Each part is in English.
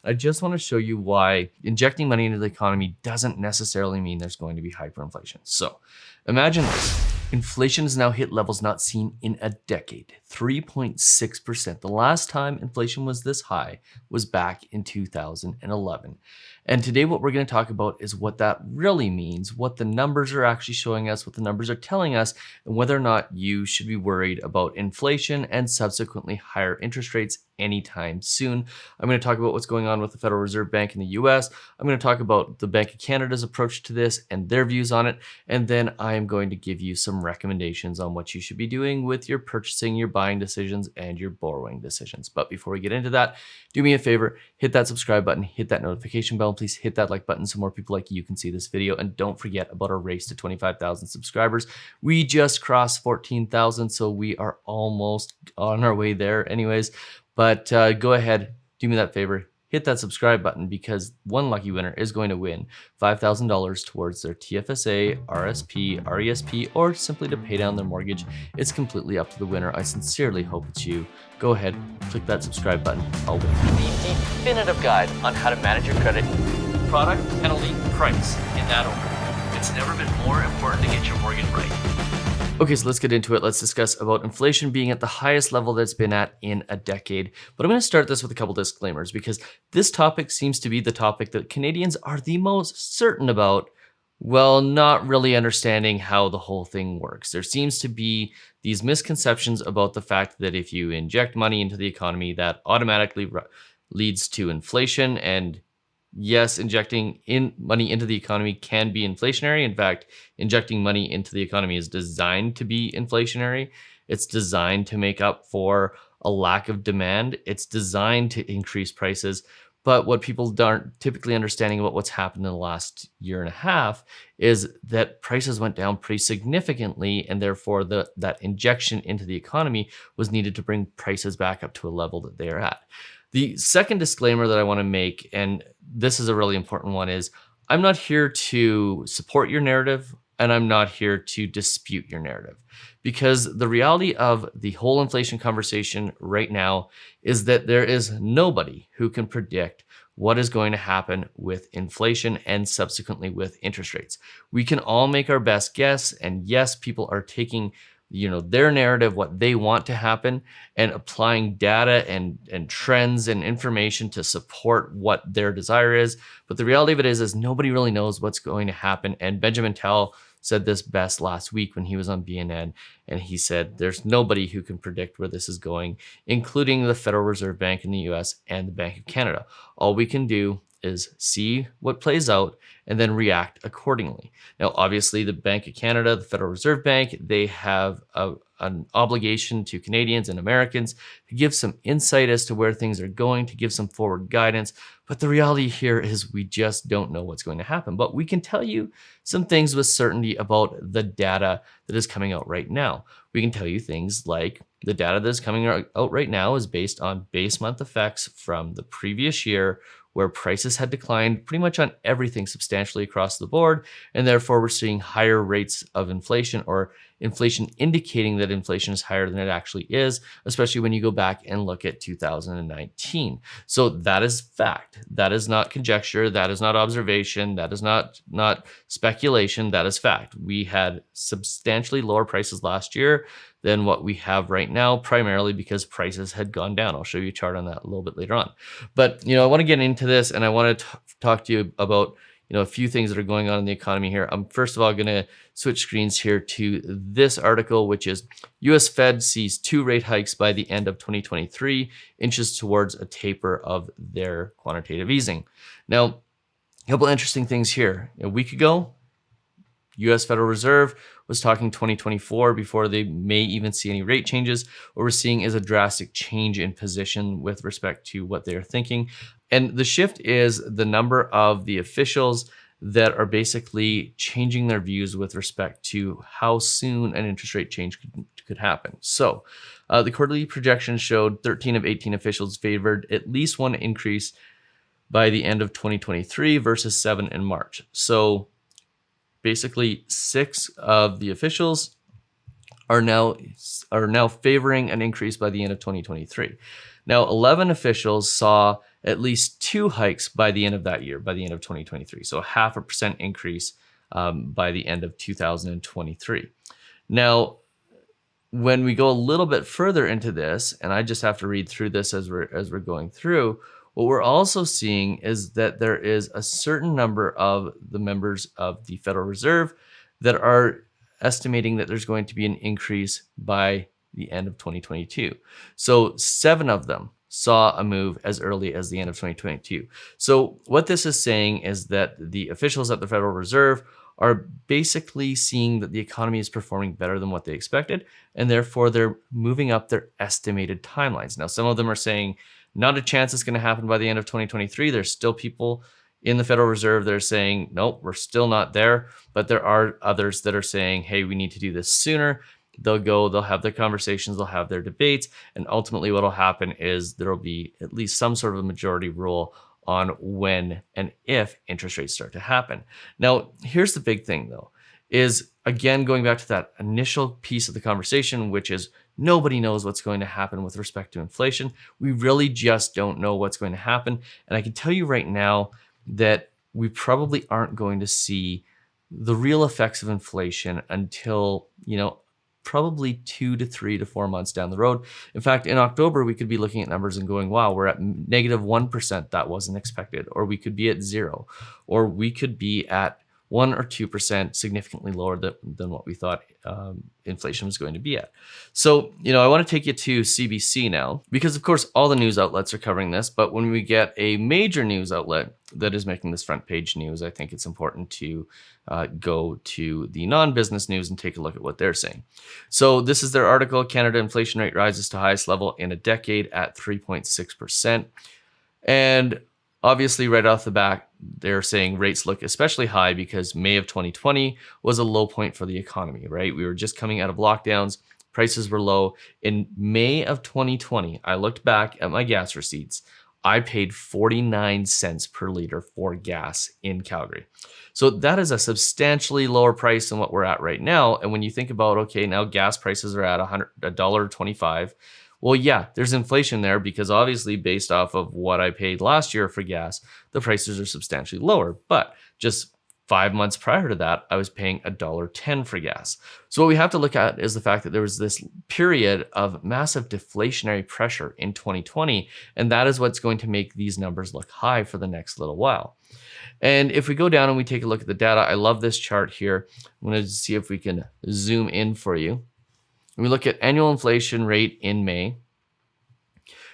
I just want to show you why injecting money into the economy doesn't necessarily mean there's going to be hyperinflation. So imagine this. Inflation has now hit levels not seen in a decade, 3.6%. The last time inflation was this high was back in 2011. And today what we're going to talk about is what that really means, what the numbers are actually showing us, what the numbers are telling us, and whether or not you should be worried about inflation and subsequently higher interest rates anytime soon. I'm going to talk about what's going on with the Federal Reserve Bank in the US. I'm going to talk about the Bank of Canada's approach to this and their views on it. And then I am going to give you some recommendations on what you should be doing with your purchasing, your buying decisions, and your borrowing decisions. But before we get into that, do me a favor, hit that subscribe button, hit that notification bell, and please hit that like button so more people like you can see this video. And don't forget about our race to 25,000 subscribers. We just crossed 14,000, so we are almost on our way there anyways. But go ahead, do me that favor, hit that subscribe button because one lucky winner is going to win $5,000 towards their TFSA, RSP, RESP, or simply to pay down their mortgage. It's completely up to the winner. I sincerely hope it's you. Go ahead, click that subscribe button. I'll win. The definitive guide on how to manage your credit, product, penalty, price, in that order. It's never been more important to get your mortgage right. Okay, so let's get into it. Let's discuss about inflation being at the highest level that it's been at in a decade. But I'm going to start this with a couple disclaimers because this topic seems to be the topic that Canadians are the most certain about, well, not really understanding how the whole thing works. There seems to be these misconceptions about the fact that if you inject money into the economy, that automatically leads to inflation. And yes, injecting money into the economy can be inflationary. In fact, injecting money into the economy is designed to be inflationary. It's designed to make up for a lack of demand. It's designed to increase prices. But what people aren't typically understanding about what's happened in the last year and a half is that prices went down pretty significantly, and therefore that injection into the economy was needed to bring prices back up to a level that they are at. The second disclaimer that I want to make, and this is a really important one, is I'm not here to support your narrative and I'm not here to dispute your narrative. Because the reality of the whole inflation conversation right now is that there is nobody who can predict what is going to happen with inflation and subsequently with interest rates. We can all make our best guess, and yes, people are taking their narrative, what they want to happen, and applying data and trends and information to support what their desire is. But the reality of it is nobody really knows what's going to happen. And Benjamin Tell said this best last week when he was on BNN, and he said there's nobody who can predict where this is going, including the Federal Reserve Bank in the US and the Bank of Canada. All we can do is see what plays out and then react accordingly. Now, obviously, the Bank of Canada, the Federal Reserve Bank, they have an obligation to Canadians and Americans to give some insight as to where things are going, to give some forward guidance. But the reality here is we just don't know what's going to happen. But we can tell you some things with certainty about the data that is coming out right now. We can tell you things like the data that is coming out right now is based on base month effects from the previous year, where prices had declined pretty much on everything substantially across the board, and therefore we're seeing higher rates of inflation, or inflation indicating that inflation is higher than it actually is, especially when you go back and look at 2019. So that is fact. That is not conjecture. That is not observation. That is not speculation. That is fact. We had substantially lower prices last year than what we have right now, primarily because prices had gone down. I'll show you a chart on that a little bit later on. But I want to get into this, and I want to talk to you about a few things that are going on in the economy here. I'm first of all going to switch screens here to this article, which is US Fed sees 2 rate hikes by the end of 2023, inches towards a taper of their quantitative easing. Now, a couple interesting things here. A week ago, US Federal Reserve was talking 2024 before they may even see any rate changes. What we're seeing is a drastic change in position with respect to what they're thinking. And the shift is the number of the officials that are basically changing their views with respect to how soon an interest rate change could happen. So the quarterly projections showed 13 of 18 officials favored at least one increase by the end of 2023 versus 7 in March. So basically 6 of the officials are now favoring an increase by the end of 2023. Now, 11 officials saw at least 2 hikes by the end of that year, by the end of 2023. So a 0.5% increase by the end of 2023. Now, when we go a little bit further into this, and I just have to read through this as we're going through, what we're also seeing is that there is a certain number of the members of the Federal Reserve that are estimating that there's going to be an increase by the end of 2022. So 7 of them saw a move as early as the end of 2022. So what this is saying is that the officials at the Federal Reserve are basically seeing that the economy is performing better than what they expected, and therefore they're moving up their estimated timelines. Now, some of them are saying not a chance it's going to happen by the end of 2023. There's still people in the Federal Reserve that are saying, nope, we're still not there. But there are others that are saying, hey, we need to do this sooner. They'll have their conversations, they'll have their debates, and ultimately what will happen is there will be at least some sort of a majority rule on when and if interest rates start to happen. Now, here's the big thing though, is again, going back to that initial piece of the conversation, which is nobody knows what's going to happen with respect to inflation. We really just don't know what's going to happen. And I can tell you right now that we probably aren't going to see the real effects of inflation until, probably 2 to 3 to 4 months down the road. In fact, in October, we could be looking at numbers and going, wow, we're at -1%. That wasn't expected. Or we could be at 0. Or we could be at 1 or 2%, significantly lower than what we thought inflation was going to be at. So, I want to take you to CBC now, because of course, all the news outlets are covering this. But when we get a major news outlet that is making this front page news, I think it's important to go to the non-business news and take a look at what they're saying. So this is their article, Canada inflation rate rises to highest level in a decade at 3.6%. And obviously, right off the bat, they're saying rates look especially high because May of 2020 was a low point for the economy, right? We were just coming out of lockdowns. Prices were low. In May of 2020, I looked back at my gas receipts. I paid 49 cents per liter for gas in Calgary. So that is a substantially lower price than what we're at right now. And when you think about, okay, now gas prices are at $1.25. Well, yeah, there's inflation there because obviously based off of what I paid last year for gas, the prices are substantially lower. But just 5 months prior to that, I was paying $1.10 for gas. So what we have to look at is the fact that there was this period of massive deflationary pressure in 2020, and that is what's going to make these numbers look high for the next little while. And if we go down and we take a look at the data, I love this chart here. I'm going to see if we can zoom in for you. When we look at annual inflation rate in May,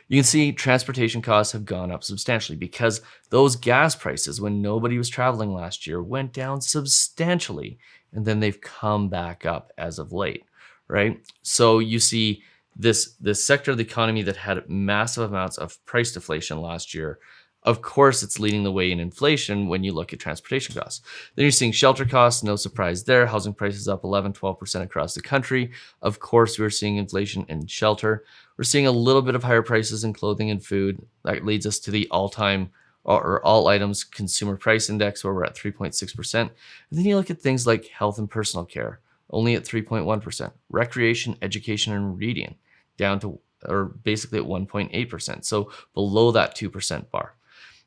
you can see transportation costs have gone up substantially because those gas prices, when nobody was traveling last year, went down substantially, and then they've come back up as of late, right? So you see this sector of the economy that had massive amounts of price deflation last year. Of course, it's leading the way in inflation when you look at transportation costs. Then you're seeing shelter costs, no surprise there. Housing prices up 11-12% across the country. Of course, we're seeing inflation in shelter. We're seeing a little bit of higher prices in clothing and food. That leads us to the all-time or all items consumer price index, where we're at 3.6%. And then you look at things like health and personal care, only at 3.1%. Recreation, education, and reading down to, or basically at 1.8%. So below that 2% bar.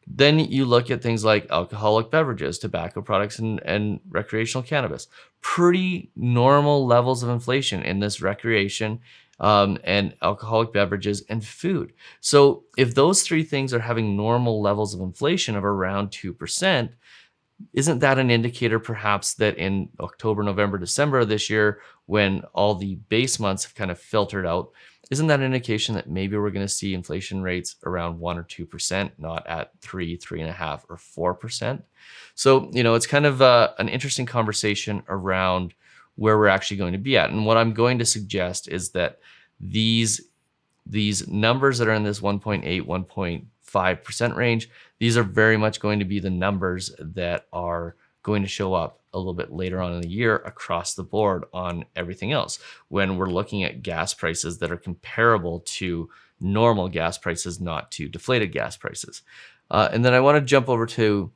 Then you look at things like alcoholic beverages, tobacco products, and recreational cannabis. Pretty normal levels of inflation in this recreation and alcoholic beverages and food. So if those three things are having normal levels of inflation of around 2%, isn't that an indicator perhaps that in October, November, December of this year, when all the base months have kind of filtered out, isn't that an indication that maybe we're going to see inflation rates around 1 or 2%, not at 3, 3.5, or 4%? So, it's kind of an interesting conversation around where we're actually going to be at. And what I'm going to suggest is that these numbers that are in this 1.8, 1.5% range, these are very much going to be the numbers that are going to show up a little bit later on in the year across the board on everything else, when we're looking at gas prices that are comparable to normal gas prices, not to deflated gas prices. And then I want to jump over to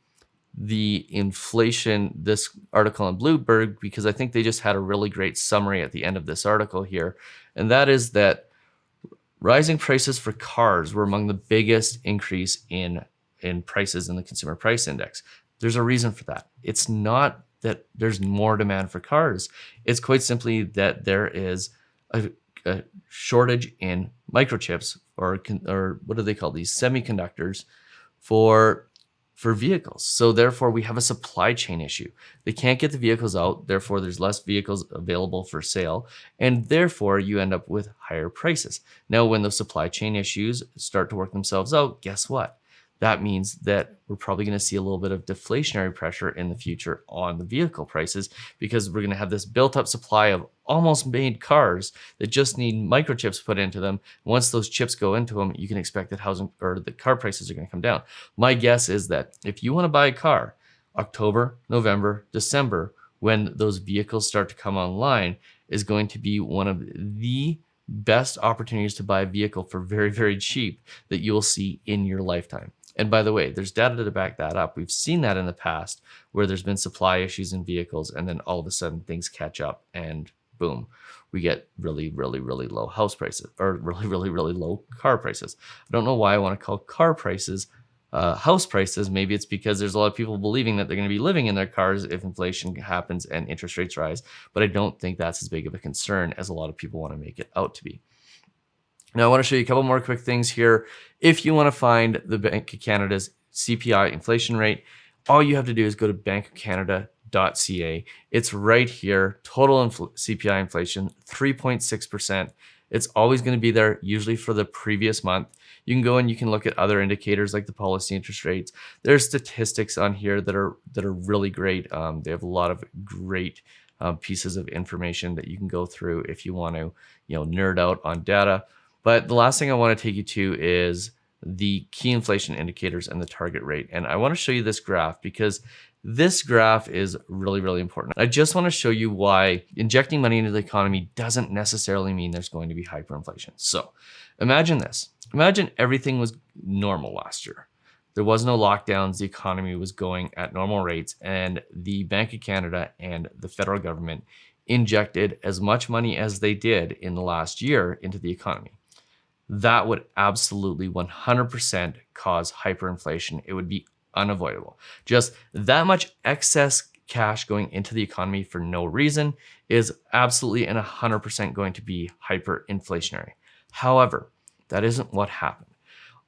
the inflation, this article on Bloomberg, because I think they just had a really great summary at the end of this article here. And that is that Rising prices for cars were among the biggest increase in prices in the consumer price index. There's a reason for that. It's not that there's more demand for cars. It's quite simply that there is a shortage in microchips or what do they call these semiconductors for vehicles. So therefore we have a supply chain issue. They can't get the vehicles out, therefore there's less vehicles available for sale, and therefore you end up with higher prices. Now when those supply chain issues start to work themselves out, guess what? That means that we're probably going to see a little bit of deflationary pressure in the future on the vehicle prices, because we're going to have this built up supply of almost made cars that just need microchips put into them. Once those chips go into them, you can expect that housing or the car prices are going to come down. My guess is that if you want to buy a car, October, November, December, when those vehicles start to come online, is going to be one of the best opportunities to buy a vehicle for very, very cheap that you'll see in your lifetime. And by the way, there's data to back that up. We've seen that in the past where there's been supply issues in vehicles, and then all of a sudden things catch up and boom, we get really, really, really low house prices, or really, really, really low car prices. I don't know why I want to call car prices house prices. Maybe it's because there's a lot of people believing that they're going to be living in their cars if inflation happens and interest rates rise. But I don't think that's as big of a concern as a lot of people want to make it out to be. Now, I want to show you a couple more quick things here. If you want to find the Bank of Canada's CPI inflation rate, all you have to do is go to bankofcanada.ca. It's right here. Total CPI inflation, 3.6%. It's always going to be there, usually for the previous month. You can go and you can look at other indicators like the policy interest rates. There's statistics on here that are really great. They have a lot of great pieces of information that you can go through if you want to, nerd out on data. But the last thing I want to take you to is the key inflation indicators and the target rate. And I want to show you this graph because this graph is really, really important. I just want to show you why injecting money into the economy doesn't necessarily mean there's going to be hyperinflation. So imagine this. Imagine everything was normal last year. There was no lockdowns. The economy was going at normal rates, and the Bank of Canada and the federal government injected as much money as they did in the last year into the economy. That would absolutely 100% cause hyperinflation. It would be unavoidable. Just that much excess cash going into the economy for no reason is absolutely and 100% going to be hyperinflationary. However, that isn't what happened.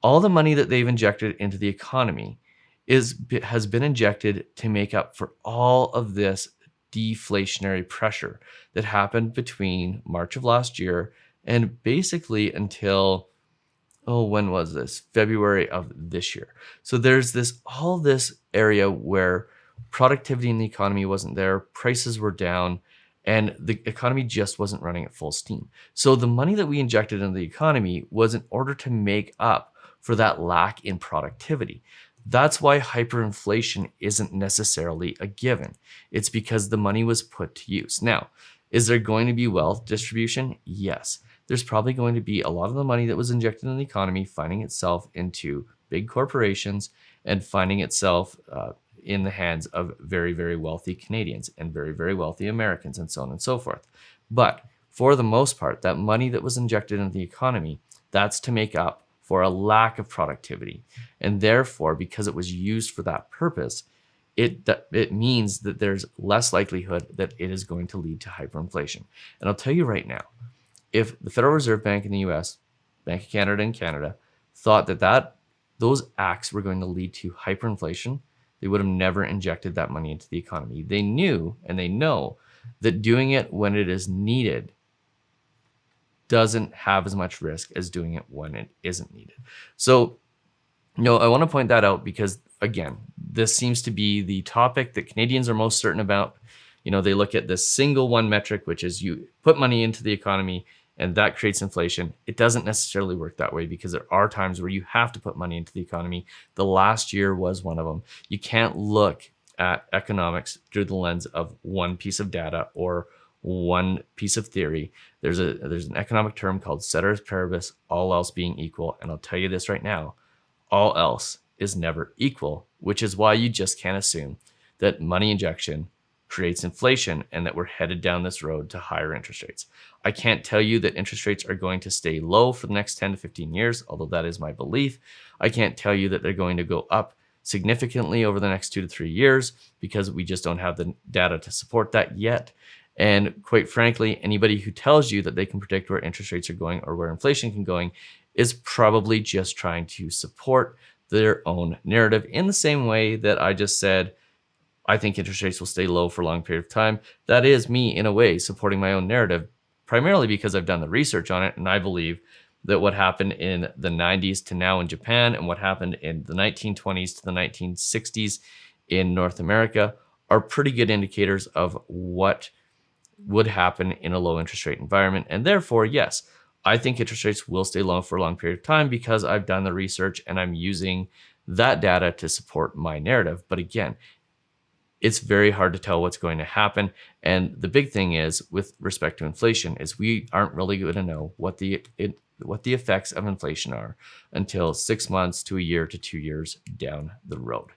All the money that they've injected into the economy has been injected to make up for all of this deflationary pressure that happened between March of last year and basically until, when was this? February of this year. So there's all this area where productivity in the economy wasn't there, prices were down, and the economy just wasn't running at full steam. So the money that we injected into the economy was in order to make up for that lack in productivity. That's why hyperinflation isn't necessarily a given. It's because the money was put to use. Now, is there going to be wealth distribution? Yes. There's probably going to be a lot of the money that was injected in the economy finding itself into big corporations and finding itself in the hands of very, very wealthy Canadians and very, very wealthy Americans and so on and so forth. But for the most part, that money that was injected into the economy, that's to make up for a lack of productivity. And therefore, because it was used for that purpose, it means that there's less likelihood that it is going to lead to hyperinflation. And I'll tell you right now, if the Federal Reserve Bank in the US, Bank of Canada in Canada, thought that those acts were going to lead to hyperinflation, they would have never injected that money into the economy. They knew and they know that doing it when it is needed doesn't have as much risk as doing it when it isn't needed. So, I want to point that out because, again, this seems to be the topic that Canadians are most certain about. They look at this single one metric, which is you put money into the economy and that creates inflation. It doesn't necessarily work that way because there are times where you have to put money into the economy. The last year was one of them. You can't look at economics through the lens of one piece of data or one piece of theory. There's an economic term called ceteris paribus, all else being equal. And I'll tell you this right now, all else is never equal, which is why you just can't assume that money injection creates inflation and that we're headed down this road to higher interest rates. I can't tell you that interest rates are going to stay low for the next 10 to 15 years, although that is my belief. I can't tell you that they're going to go up significantly over the next 2 to 3 years because we just don't have the data to support that yet. And quite frankly, anybody who tells you that they can predict where interest rates are going or where inflation can going is probably just trying to support their own narrative in the same way that I just said, I think interest rates will stay low for a long period of time. That is me, in a way, supporting my own narrative, primarily because I've done the research on it. And I believe that what happened in the 90s to now in Japan and what happened in the 1920s to the 1960s in North America are pretty good indicators of what would happen in a low interest rate environment. And therefore, yes, I think interest rates will stay low for a long period of time because I've done the research and I'm using that data to support my narrative. But again, it's very hard to tell what's going to happen. And the big thing is, with respect to inflation, is we aren't really going to know what the effects of inflation are until 6 months to a year to 2 years down the road.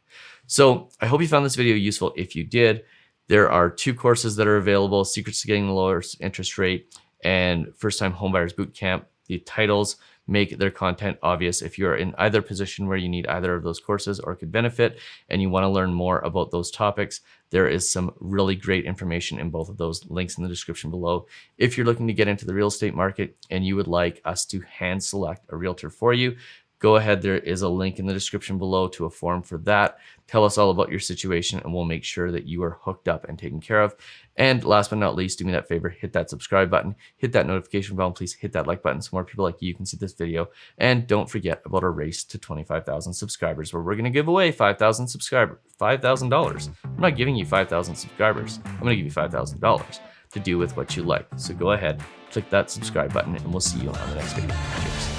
So I hope you found this video useful. If you did, there are 2 courses that are available: Secrets to Getting the Lowest Interest Rate and First Time Homebuyers Bootcamp. The titles make their content obvious. If you're in either position where you need either of those courses or could benefit and you want to learn more about those topics, there is some really great information in both of those, links in the description below. If you're looking to get into the real estate market and you would like us to hand select a realtor for you, go ahead. There is a link in the description below to a form for that. Tell us all about your situation and we'll make sure that you are hooked up and taken care of. And last but not least, do me that favor, hit that subscribe button, hit that notification bell, and please hit that like button so more people like you can see this video. And don't forget about our race to 25,000 subscribers, where we're going to give away $5,000. I'm not giving you 5,000 subscribers. I'm going to give you $5,000 to do with what you like. So go ahead, click that subscribe button, and we'll see you on the next video. Cheers.